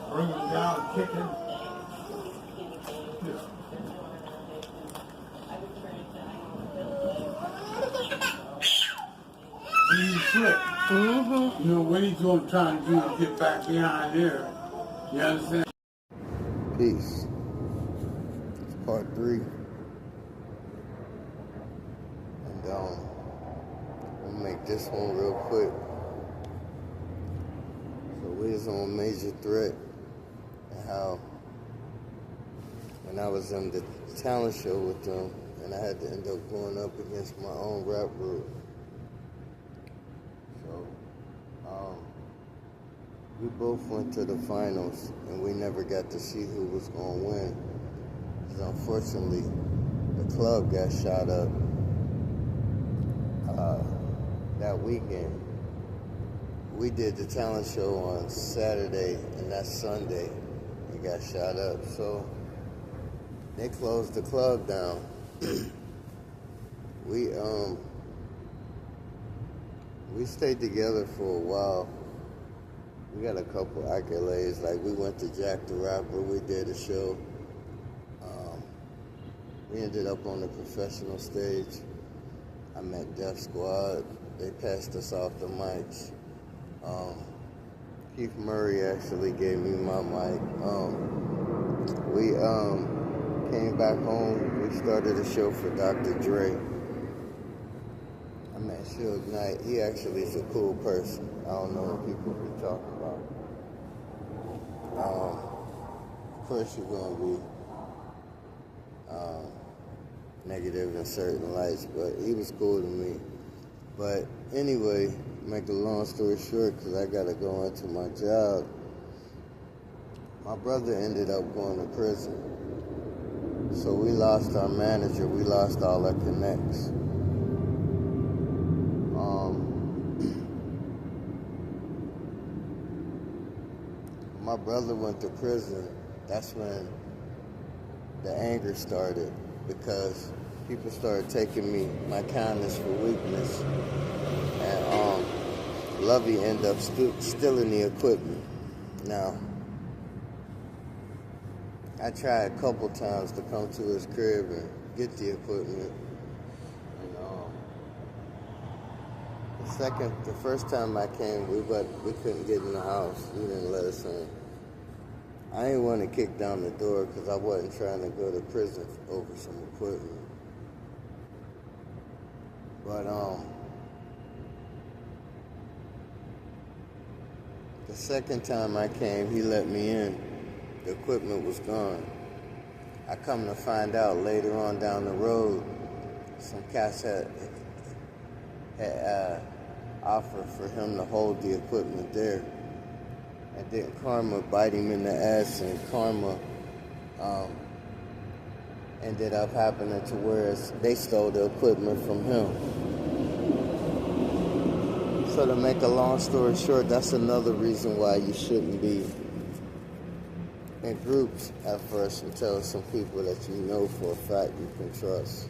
bring him down, kick him. He's slick. Mm-hmm. You know, what he's going to try and do is get back behind there. You understand? Peace. It's part 3. And we'll make this one real quick. So we was on Major Threat and how when I was in the talent show with them and I had to end up going up against my own rap group. So we both went to the finals and we never got to see who was going to win. Because unfortunately, the club got shot up that weekend. We did the talent show on Saturday and that Sunday it got shot up. So they closed the club down. We stayed together for a while. We got a couple accolades, like we went to Jack the Rapper, we did a show. We ended up on the professional stage. I met Def Squad. They passed us off the mics. Keith Murray actually gave me my mic. We came back home. We started a show for Dr. Dre. I met Suge Knight. He actually is a cool person. I don't know what people be talking about. Of course you're going to be negative in certain lights, but he was cool to me. But anyway, make a long story short, because I got to go into my job, my brother ended up going to prison. So we lost our manager, we lost all our connects. My brother went to prison. That's when the anger started, because people started taking me, my kindness for weakness. And Lovey ended up stealing the equipment. Now, I tried a couple times to come to his crib and get the equipment. And the first time I came, we couldn't get in the house. He didn't let us in. I didn't want to kick down the door because I wasn't trying to go to prison over some equipment. But the second time I came, he let me in. The equipment was gone. I come to find out later on down the road, some cats had offered for him to hold the equipment there. And then Karma bite him in the ass, and Karma ended up happening to where they stole the equipment from him. So to make a long story short, that's another reason why you shouldn't be in groups at first until some people that you know for a fact you can trust.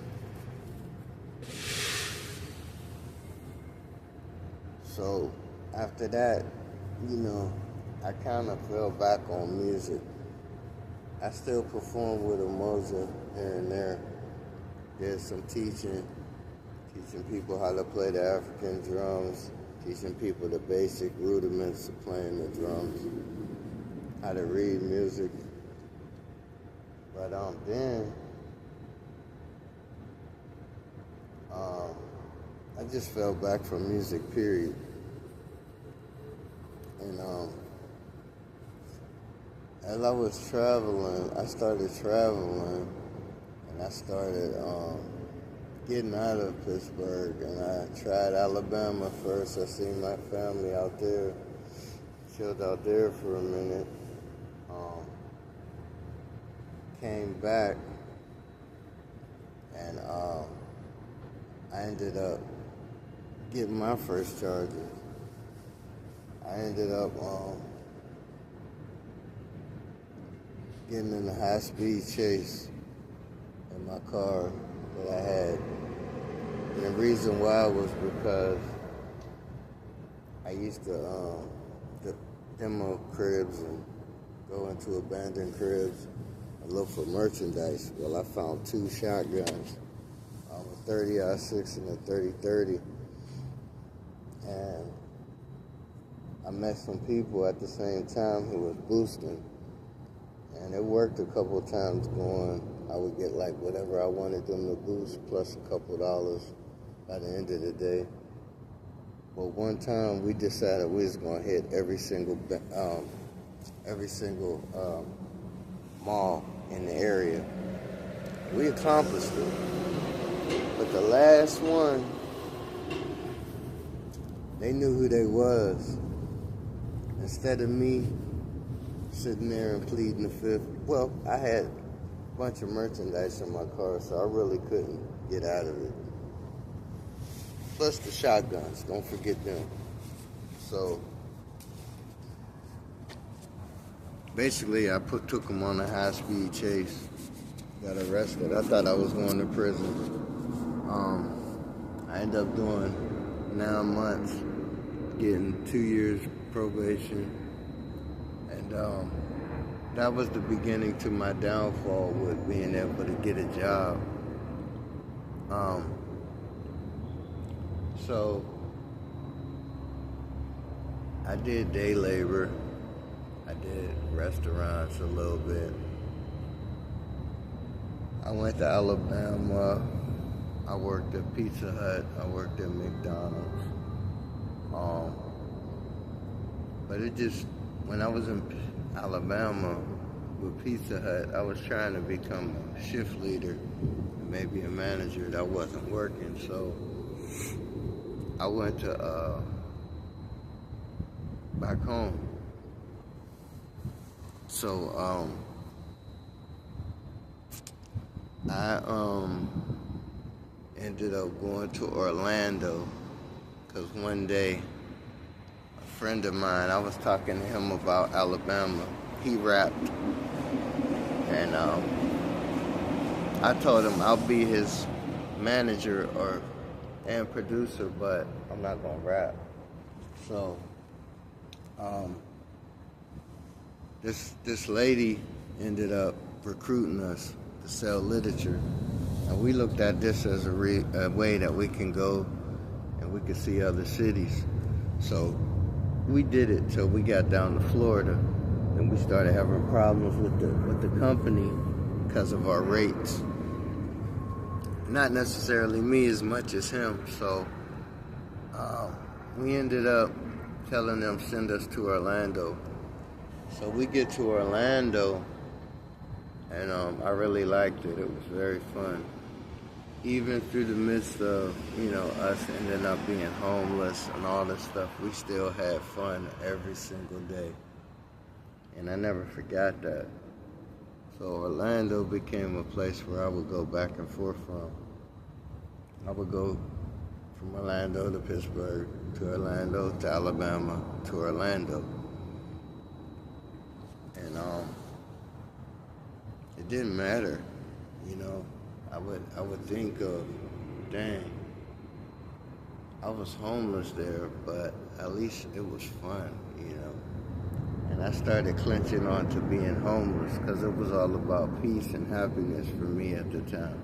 So after that, I kind of fell back on music. I still perform with Emoja here and there. There's some teaching people how to play the African drums, teaching people the basic rudiments of playing the drums, how to read music. But then I just fell back from music, period. And as I was traveling, I started traveling, and I started getting out of Pittsburgh, and I tried Alabama first. I seen my family out there, chilled out there for a minute, came back, and I ended up getting my first charges. I ended up getting in a high-speed chase in my car that I had. And the reason why was because I used to demo cribs and go into abandoned cribs and look for merchandise. Well, I found 2 shotguns, a 30-06 and a 30-30. And I met some people at the same time who was boosting. And it worked a couple of times going. I would get like whatever I wanted them to boost plus a couple dollars by the end of the day. But one time we decided we was gonna hit every single mall in the area. We accomplished it. But the last one, they knew who they was. Instead of me sitting there and pleading the fifth, well, I had a bunch of merchandise in my car, so I really couldn't get out of it. Plus the shotguns, don't forget them. So basically, I took them on a high-speed chase, got arrested. I thought I was going to prison. I ended up doing 9 months, getting 2 years probation, and that was the beginning to my downfall with being able to get a job. So I did day labor. I did restaurants a little bit. I went to Alabama. I worked at Pizza Hut. I worked at McDonald's. But it just, when I was in Alabama with Pizza Hut, I was trying to become a shift leader, maybe a manager. That wasn't working, so I went to back home. So I ended up going to Orlando because one day a friend of mine, I was talking to him about Alabama. He rapped, and I told him I'll be his manager and producer, but I'm not gonna rap. So this lady ended up recruiting us to sell literature, and we looked at this as a way that we can go and we could see other cities. So we did it till we got down to Florida, and we started having problems with the company because of our rates. Not necessarily me as much as him. So we ended up telling them send us to Orlando. So we get to Orlando, and I really liked it. It was very fun. Even through the midst of, us ending up being homeless and all this stuff, we still had fun every single day. And I never forgot that. So Orlando became a place where I would go back and forth from. I would go from Orlando to Pittsburgh, to Orlando, to Alabama, to Orlando. And it didn't matter, I would think of, dang, I was homeless there, but at least it was fun, And I started clenching on to being homeless because it was all about peace and happiness for me at the time.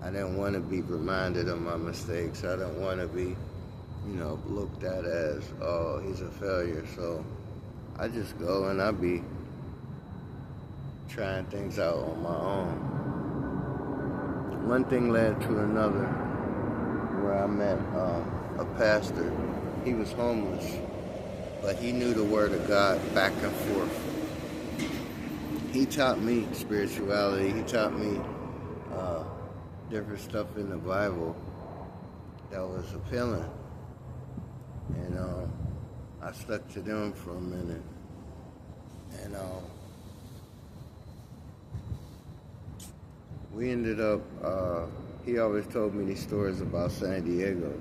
I didn't want to be reminded of my mistakes. I didn't want to be, looked at as, oh, he's a failure. So I just go and I be trying things out on my own. One thing led to another, where I met a pastor. He was homeless, but he knew the word of God back and forth. He taught me spirituality. He taught me different stuff in the Bible that was appealing. And I stuck to them for a minute. And we ended up, he always told me these stories about San Diego.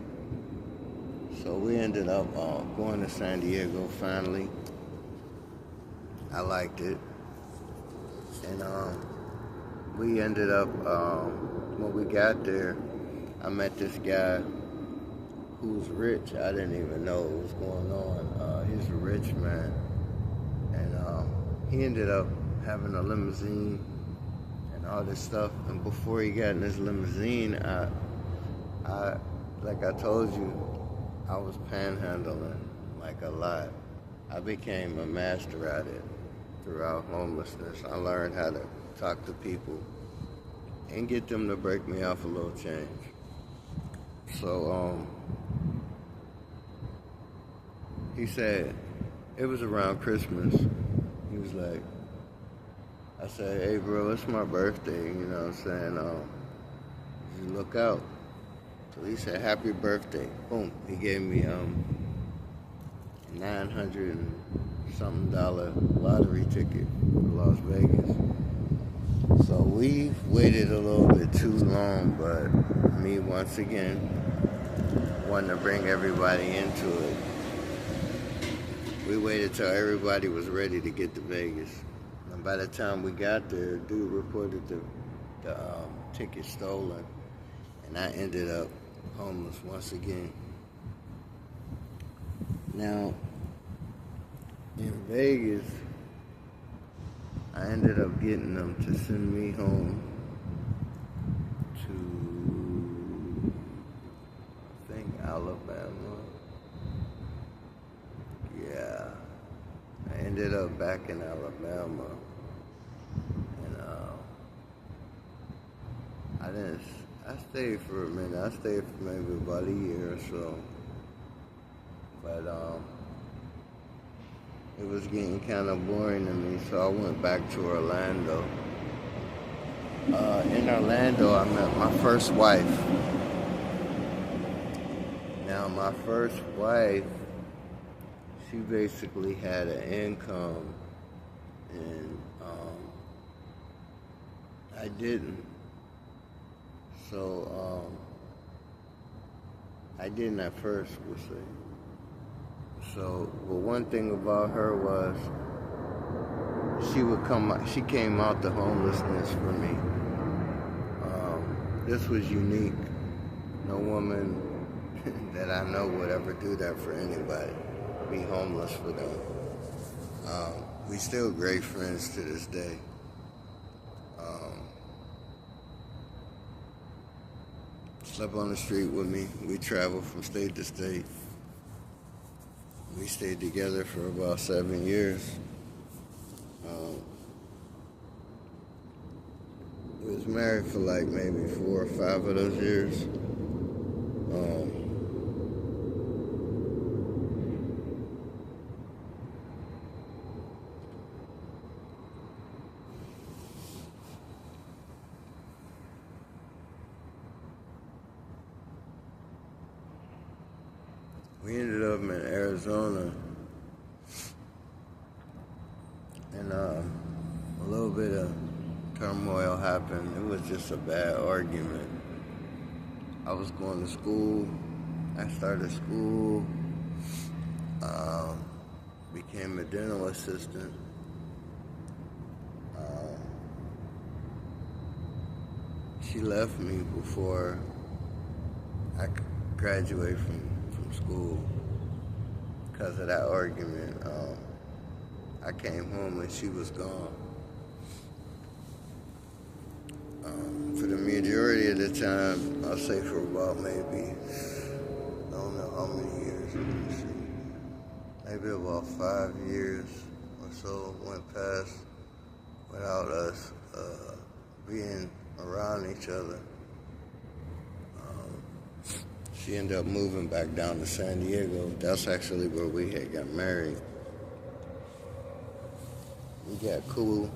So we ended up going to San Diego finally. I liked it. And we ended up, when we got there, I met this guy who's rich. I didn't even know what was going on. He's a rich man. And he ended up having a limousine and all this stuff. And before he got in his limousine, I like I told you, I was panhandling like a lot. I became a master at it throughout homelessness. I learned how to talk to people and get them to break me off a little change. So, he said, it was around Christmas. He was like, I said, hey bro, it's my birthday, you know what I'm saying? You look out. So he said, happy birthday. Boom. He gave me $900 and something lottery ticket for Las Vegas. So we waited a little bit too long, but me once again wanting to bring everybody into it. We waited till everybody was ready to get to Vegas. And by the time we got there, dude reported the ticket stolen, and I ended up homeless once again. Now, in Vegas, I ended up getting them to send me home to, I think, Alabama. Yeah, I ended up back in Alabama, and I stayed for a minute. I stayed for maybe about a year or so, but it was getting kind of boring to me, so I went back to Orlando. In Orlando, I met my first wife. Now, my first wife, she basically had an income, and I didn't. So, I didn't at first, we'll say. So, but one thing about her was she came out the homelessness for me. This was unique. No woman that I know would ever do that for anybody, be homeless for them. We still great friends to this day. Slept on the street with me. We traveled from state to state. We stayed together for about 7 years. We was married for like maybe 4 or 5 of those years. We ended up in Arizona, and a little bit of turmoil happened. It was just a bad argument. I was going to school. I started school, became a dental assistant. She left me before I could graduate from school because of that argument. I came home and she was gone. For the majority of the time, I'll say for about maybe, I don't know how many years, let me see, maybe about 5 years or so went past without us being around each other. She ended up moving back down to San Diego. That's actually where we had got married. We got cool,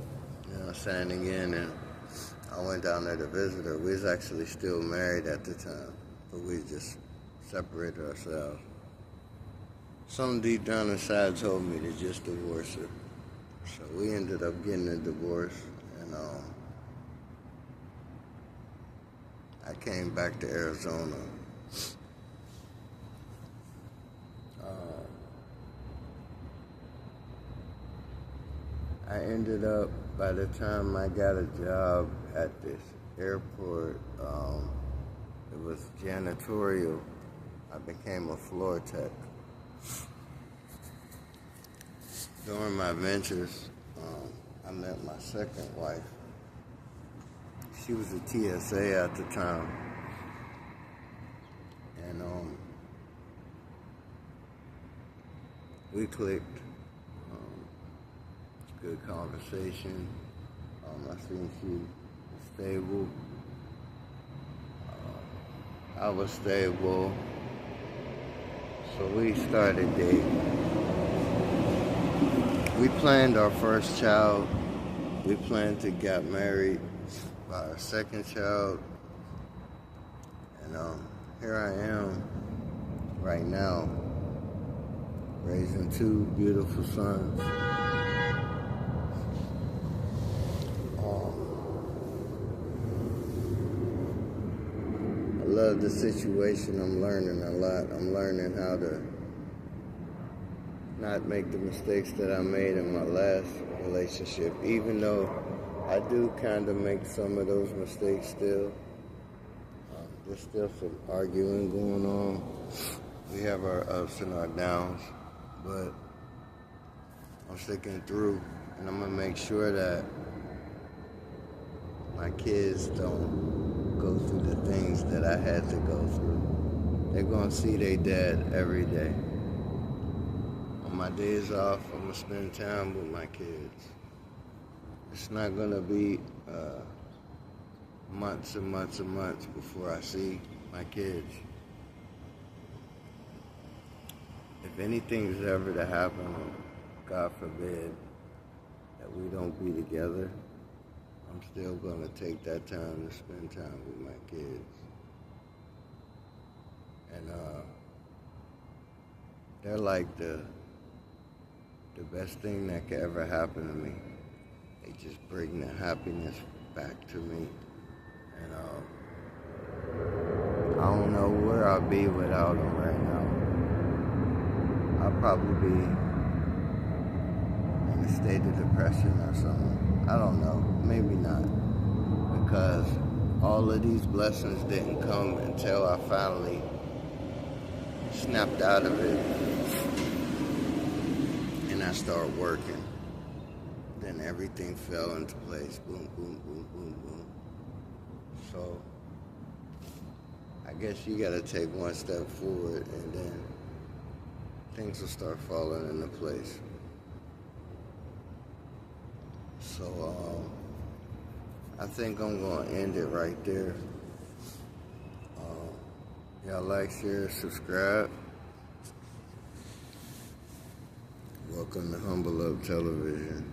you know what I'm saying, again, and I went down there to visit her. We was actually still married at the time, but we just separated ourselves. Something deep down inside told me to just divorce her. So we ended up getting a divorce, and I came back to Arizona. I ended up, by the time I got a job at this airport, it was janitorial. I became a floor tech. During my ventures, I met my second wife. She was a TSA at the time. And we clicked. Good conversation. I think she was stable. I was stable. So we started dating. We planned our first child. We planned to get married by our second child. And here I am right now, raising two beautiful sons. I love the situation. I'm learning a lot. I'm learning how to not make the mistakes that I made in my last relationship, even though I do kind of make some of those mistakes still. There's still some arguing going on. We have our ups and our downs, but I'm sticking through, and I'm gonna make sure that my kids don't go through the things that I had to go through. They're gonna see their dad every day. On my days off, I'm gonna spend time with my kids. It's not gonna be months and months and months before I see my kids. If anything's ever to happen, God forbid, that we don't be together, I'm still gonna take that time to spend time with my kids. And they're like the best thing that could ever happen to me. They just bring the happiness back to me. And I don't know where I'll be without them right now. I'll probably be in a state of depression or something. I don't know. Maybe not. Because all of these blessings didn't come until I finally snapped out of it and I started working. Then everything fell into place. Boom, boom, boom, boom, boom. So I guess you gotta take one step forward and then things will start falling into place. So I think I'm gonna end it right there. Y'all like, share, subscribe. Welcome to Humble Up Television.